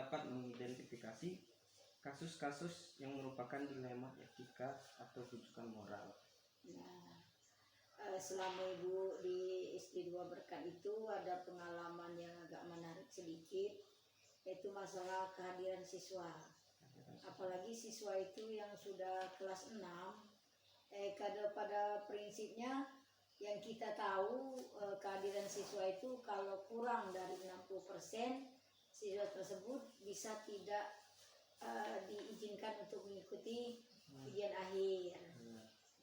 dapat mengidentifikasi kasus-kasus yang merupakan dilema etika atau rujukan moral? Nah, selama Ibu di SD 2 Berkat itu ada pengalaman yang agak menarik sedikit, yaitu masalah kehadiran siswa. Apalagi siswa itu yang sudah kelas 6, pada prinsipnya yang kita tahu kehadiran siswa itu kalau kurang dari 60%, siswa tersebut bisa tidak diizinkan untuk mengikuti ujian akhir.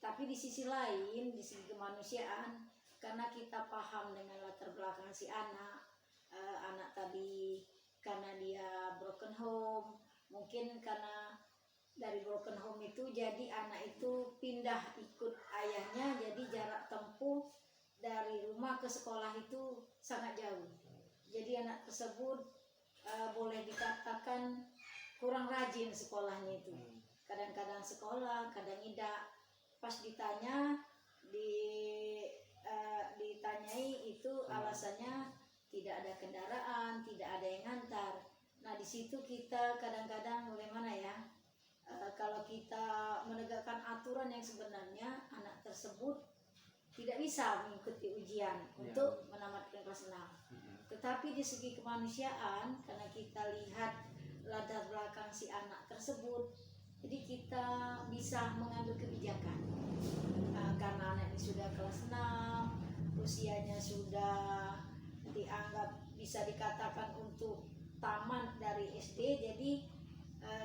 Tapi di sisi lain, di sisi kemanusiaan, karena kita paham dengan latar belakang si anak tadi, karena dia broken home, mungkin karena dari broken home itu jadi anak itu pindah ikut ayahnya, jadi jarak tempuh dari rumah ke sekolah itu sangat jauh. Jadi anak tersebut boleh dikatakan kurang rajin sekolahnya itu. Kadang-kadang sekolah, kadang tidak. Pas ditanya, ditanyai itu alasannya tidak ada kendaraan, tidak ada yang ngantar. Nah di situ kita kadang-kadang bagaimana ya? Kalau kita menegakkan aturan yang sebenarnya, anak tersebut tidak bisa mengikuti ujian untuk menamatkan kelas 6. Tetapi di segi kemanusiaan, karena kita lihat latar belakang si anak tersebut, jadi kita bisa mengambil kebijakan. Karena anak ini sudah kelas 6, usianya sudah dianggap bisa dikatakan untuk tamat dari SD, jadi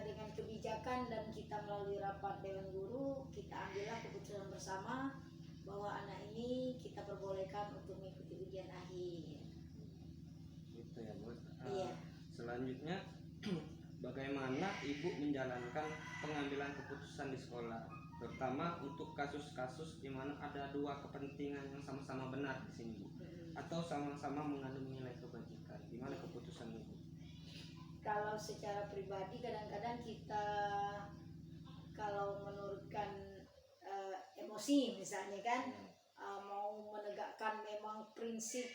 dengan kebijakan dan kita melalui rapat dewan guru, kita ambillah keputusan bersama bahwa anak ini kita perbolehkan untuk mengikuti ujian akhir. Gitu ya Bu. Iya. Selanjutnya bagaimana Ibu menjalankan pengambilan keputusan di sekolah, terutama untuk kasus-kasus di mana ada dua kepentingan yang sama-sama benar di sini Bu, atau sama-sama mengandung nilai kebajikan? Gimana keputusan Ibu? Kalau secara pribadi kadang-kadang kita kalau menurutkan emosi misalnya kan, mau menegakkan memang prinsip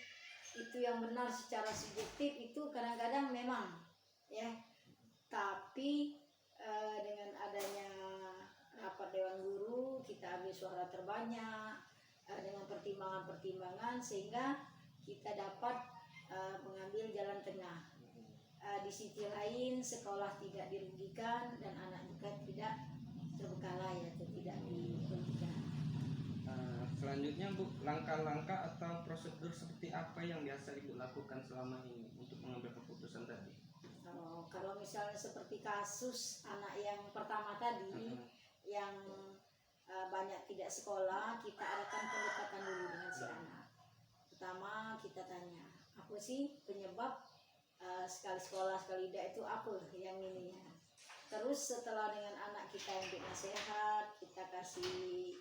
itu yang benar secara subjektif itu kadang-kadang memang ya. Tapi dengan adanya rapat dewan guru, kita ambil suara terbanyak dengan pertimbangan-pertimbangan sehingga kita dapat mengambil jalan tengah. Di sisi lain sekolah tidak dirugikan dan anak juga tidak terbengkalai atau tidak dirugikan. Selanjutnya Bu, langkah-langkah atau prosedur seperti apa yang biasa Ibu lakukan selama ini untuk mengambil keputusan tadi? Kalau misalnya seperti kasus anak yang pertama tadi, yang banyak tidak sekolah, kita adakan pendekatan dulu dengan si anak. Pertama kita tanya, apa sih penyebab sekali sekolah sekali tidak itu apa yang ininya. Terus setelah dengan anak kita yang bernasihat, kita kasih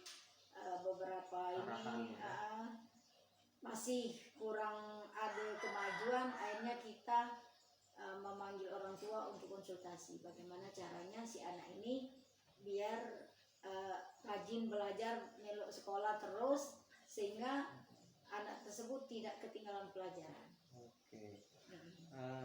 beberapa ini masih kurang ada kemajuan, akhirnya kita memanggil orang tua untuk konsultasi bagaimana caranya si anak ini biar rajin belajar, melok sekolah terus sehingga anak tersebut tidak ketinggalan pelajaran. Oke.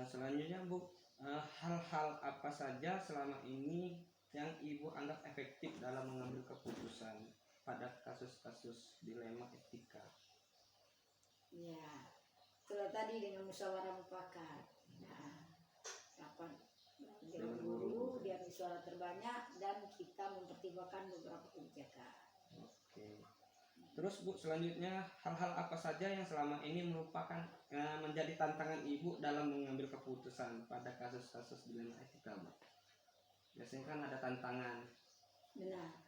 Selanjutnya Bu, hal-hal apa saja selama ini yang Ibu anggap efektif dalam mengambil keputusan pada kasus-kasus dilema etika? Ya, kalau tadi dengan musyawarah mufakat, rapat dewan guru, dia ambil suara terbanyak dan kita mempertimbangkan beberapa kebijakan. Oke. Terus Bu, selanjutnya hal-hal apa saja yang selama ini merupakan menjadi tantangan Ibu dalam mengambil keputusan pada kasus-kasus dilema etika Bu? Biasanya kan ada tantangan. Benar.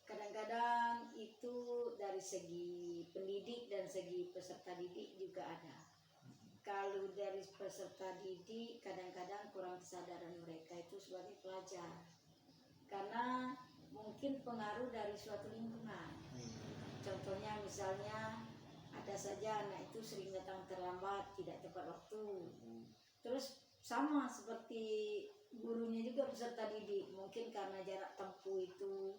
Kadang-kadang itu dari segi pendidik dan segi peserta didik juga ada. Kalau dari peserta didik kadang-kadang kurang kesadaran mereka itu sebagai pelajar. Karena mungkin pengaruh dari suatu lingkungan. Contohnya misalnya ada saja anak itu sering datang terlambat, tidak tepat waktu. Terus sama seperti gurunya juga peserta didik, mungkin karena jarak tempuh itu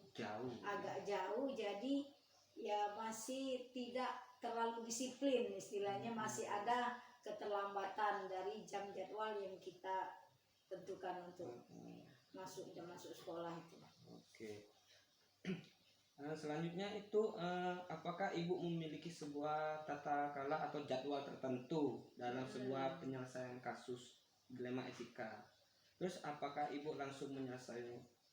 agak jauh, jadi ya masih tidak terlalu disiplin, istilahnya masih ada keterlambatan dari jam jadwal yang kita tentukan untuk masuk sekolah itu. Oke. Selanjutnya itu apakah ibu memiliki sebuah tata kelola atau jadwal tertentu dalam sebuah penyelesaian kasus dilema etika? Terus apakah ibu langsung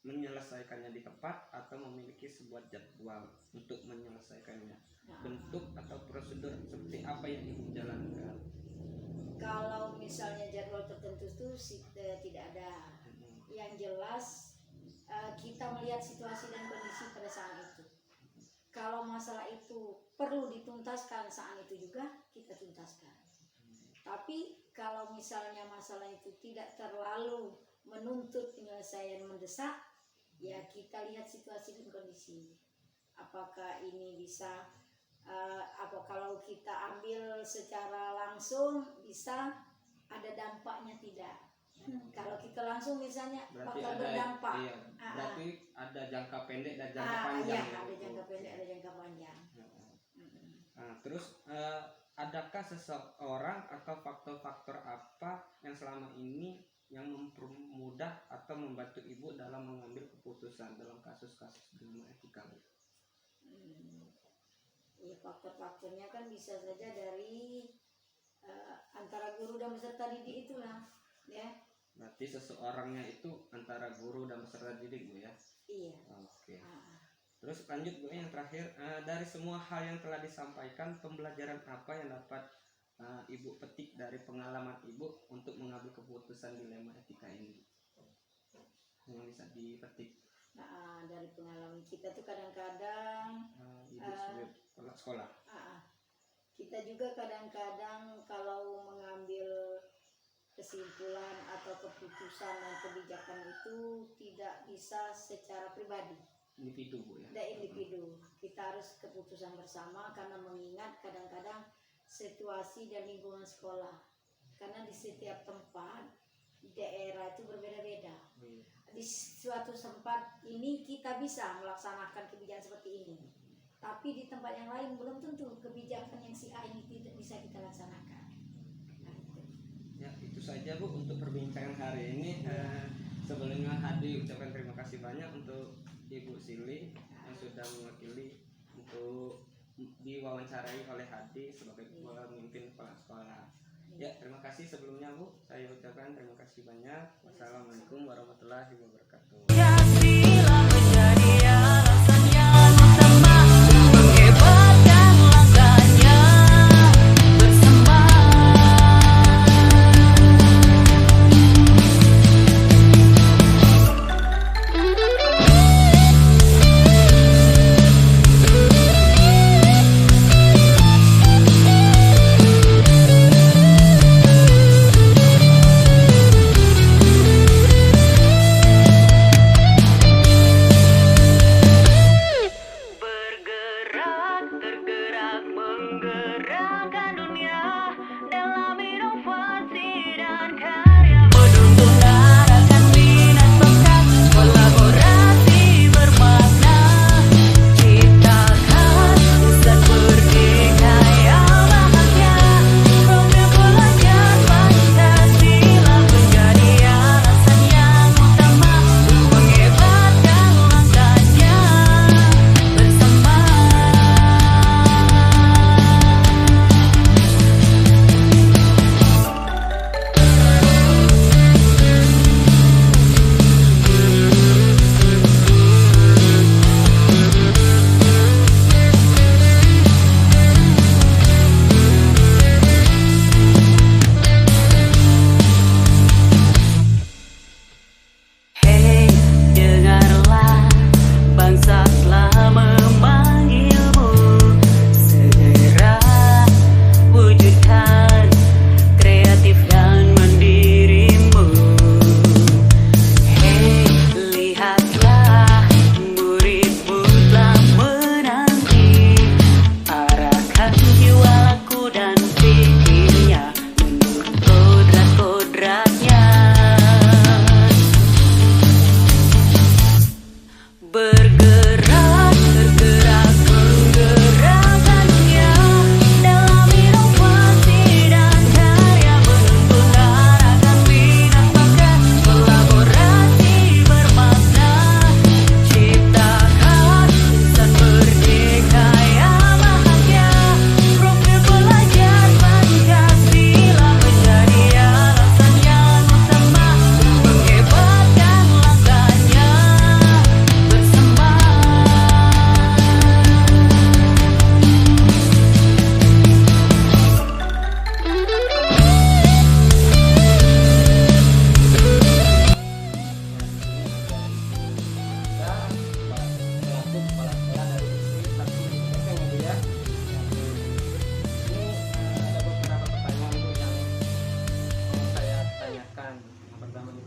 menyelesaikannya di tempat atau memiliki sebuah jadwal untuk menyelesaikannya? Bentuk atau prosedur seperti apa yang ibu jalankan? Kalau misalnya jadwal tertentu itu tidak ada. Yang jelas kita melihat situasi dan kondisi pada saat itu. Kalau masalah itu perlu dituntaskan saat itu juga kita tuntaskan. Tapi kalau misalnya masalah itu tidak terlalu menuntut penyelesaian mendesak, ya kita lihat situasi dan kondisi. Apakah ini bisa kalau kita ambil secara langsung bisa ada dampaknya tidak? Kalau kita langsung misalnya Berarti bakal ada, berdampak. iya, berarti ada jangka pendek dan jangka panjang. Iya, ya, ada Bu? jangka pendek, ada jangka panjang. Terus adakah seseorang atau faktor-faktor apa yang selama ini yang mempermudah atau membantu ibu dalam mengambil keputusan dalam kasus-kasus dilema etika? Ya, faktor-faktornya kan bisa saja dari antara guru dan peserta didik itulah, ya. Berarti seseorangnya itu antara guru dan peserta didik, Bu, ya? Iya. Oke. Terus lanjut, Bu, yang terakhir, dari semua hal yang telah disampaikan, pembelajaran apa yang dapat ibu petik dari pengalaman ibu untuk mengambil keputusan dilema etika ini? Yang bisa dipetik? Dari pengalaman kita tuh kadang-kadang Ibu sebagai kepala sekolah. Kita juga kadang-kadang kalau mengambil kesimpulan atau keputusan dan kebijakan itu tidak bisa secara pribadi. Individu, Bu, ya? Tidak individu. Kita harus keputusan bersama karena mengingat kadang-kadang situasi dan lingkungan sekolah. Karena di setiap tempat, daerah itu berbeda-beda. Di suatu tempat ini kita bisa melaksanakan kebijakan seperti ini. Tapi di tempat yang lain belum tentu kebijakan yang si A ini tidak bisa kita laksanakan. Ya, itu saja, Bu, untuk perbincangan hari ini. Sebelumnya Hadi ucapkan terima kasih banyak untuk Ibu Sili yang sudah mewakili untuk diwawancarai oleh Hadi sebagai pemimpin kepala sekolah. Ya, terima kasih sebelumnya, Bu. Saya ucapkan terima kasih banyak. Wassalamualaikum warahmatullahi wabarakatuh.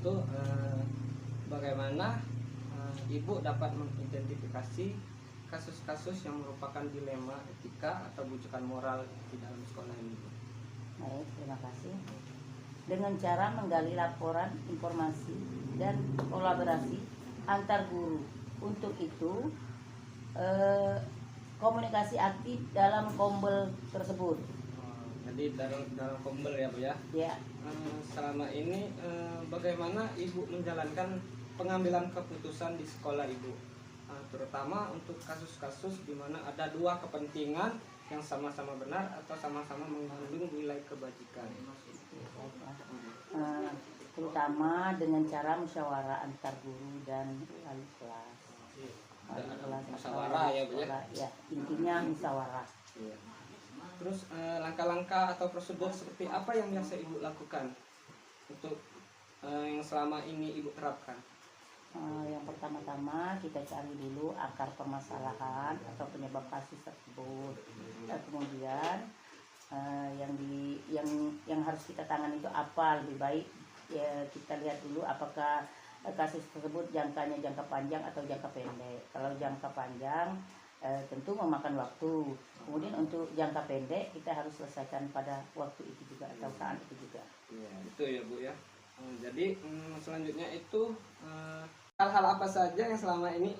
itu bagaimana Ibu dapat mengidentifikasi kasus-kasus yang merupakan dilema etika atau bujukan moral di dalam sekolah ini, Bu? Baik, terima kasih. Dengan cara menggali laporan, informasi, dan kolaborasi antar guru. Untuk itu, komunikasi aktif dalam kombel tersebut. Jadi dalam kombel ya, Bu ya? Ya, Selama ini bagaimana Ibu menjalankan pengambilan keputusan di sekolah Ibu? Terutama untuk kasus-kasus di mana ada dua kepentingan yang sama-sama benar atau sama-sama mengandung nilai kebajikan. terutama dengan cara musyawarah antar guru dan wali kelas. Wali kelas atau Musyawarah ya, Bu ya? sekolah. Ya, intinya musyawarah. Iya. Terus langkah-langkah atau prosedur seperti apa yang biasa Ibu lakukan untuk yang selama ini Ibu terapkan? Yang pertama-tama kita cari dulu akar permasalahan atau penyebab kasus tersebut. Kemudian yang harus kita tangani itu apa, lebih baik ya, kita lihat dulu apakah kasus tersebut jangkanya jangka panjang atau jangka pendek. Kalau jangka panjang tentu memakan waktu. Kemudian untuk jangka pendek kita harus selesaikan pada waktu itu juga atau saat itu juga. Iya, itu ya, Bu ya. Jadi selanjutnya itu hal-hal apa saja yang selama ini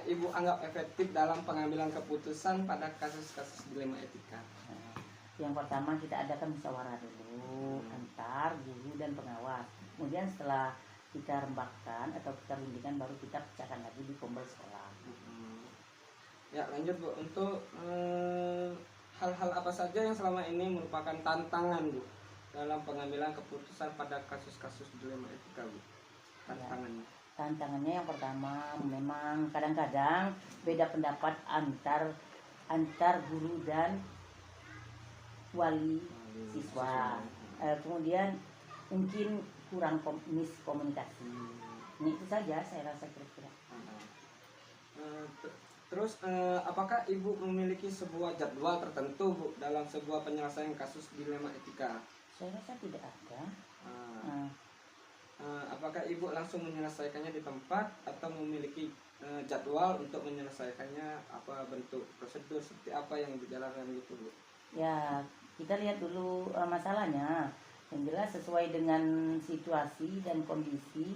Ibu anggap efektif dalam pengambilan keputusan pada kasus-kasus dilema etika? Yang pertama kita adakan musyawarah dulu antar guru dan pengawas. Kemudian setelah kita rembakkan atau kita rundingkan baru kita pecahkan lagi di kombel sekolah. Ya, lanjut, Bu. Untuk hal-hal apa saja yang selama ini merupakan tantangan, Bu, dalam pengambilan keputusan pada kasus-kasus dilema etika, Bu? Tantangannya. Tantangannya yang pertama memang kadang-kadang beda pendapat antar guru dan wali siswa. Kemudian mungkin kurang miskomunikasi. Ini itu saja saya rasa kira-kira. Terus apakah Ibu memiliki sebuah jadwal tertentu, Bu, dalam sebuah penyelesaian kasus dilema etika? Saya rasa tidak ada. Apakah Ibu langsung menyelesaikannya di tempat atau memiliki jadwal untuk menyelesaikannya, apa bentuk prosedur seperti apa yang dijalankan gitu, Bu? Ya, kita lihat dulu masalahnya. Yang jelas sesuai dengan situasi dan kondisi.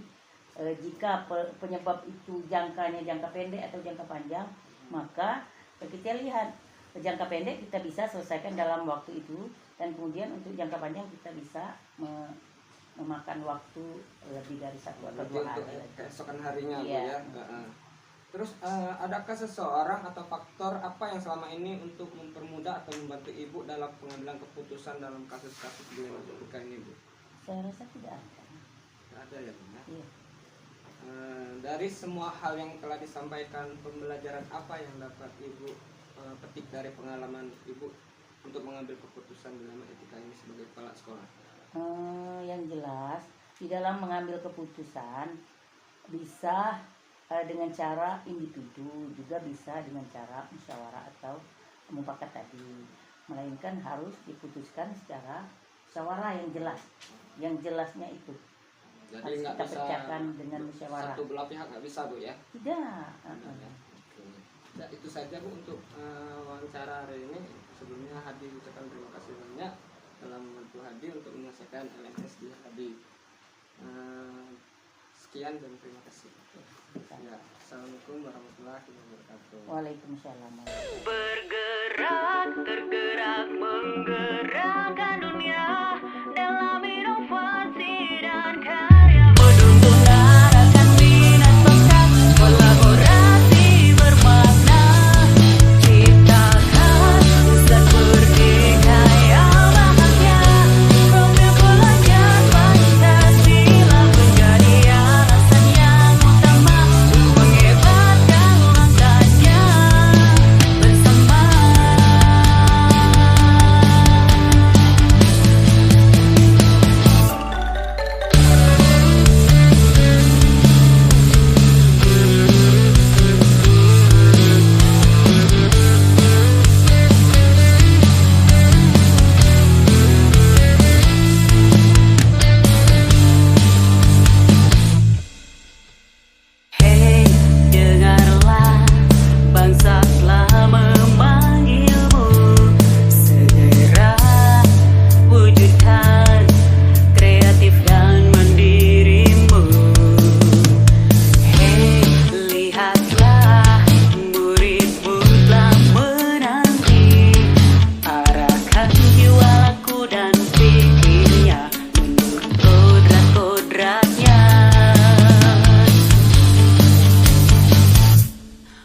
Jika penyebab itu jangkanya jangka pendek atau jangka panjang, maka kita lihat jangka pendek kita bisa selesaikan dalam waktu itu, dan kemudian untuk jangka panjang kita bisa memakan waktu lebih dari 1 atau 2 hari. Untuk keesokan harinya, Bu, Iya. ya. Terus adakah seseorang atau faktor apa yang selama ini untuk mempermudah atau membantu Ibu dalam pengambilan keputusan dalam kasus-kasus dilema etika ini, Bu? Saya rasa tidak ada. Tidak ada ya, Bu? Iya. Dari semua hal yang telah disampaikan, pembelajaran apa yang dapat Ibu petik dari pengalaman Ibu untuk mengambil keputusan dilema etika ini sebagai kepala sekolah? Yang jelas di dalam mengambil keputusan bisa dengan cara individu, juga bisa dengan cara musyawarah atau mufakat tadi, melainkan harus diputuskan secara musyawarah yang jelas. Yang jelasnya itu Jadi harus nggak kita bisa pecahkan dengan musyawarah. satu belah pihak nggak bisa, Bu, ya? Tidak. Oke. Ya, itu saja, Bu, untuk wawancara hari ini. Sebelumnya Hadi ucapkan terima kasih banyak telah membantu Hadi untuk menyelesaikan LMS di Hadi. Sekian dan terima kasih. Ya, assalamualaikum warahmatullahi wabarakatuh. Waalaikumsalam. Bergerak, tergerak, menggerakkan dunia dalam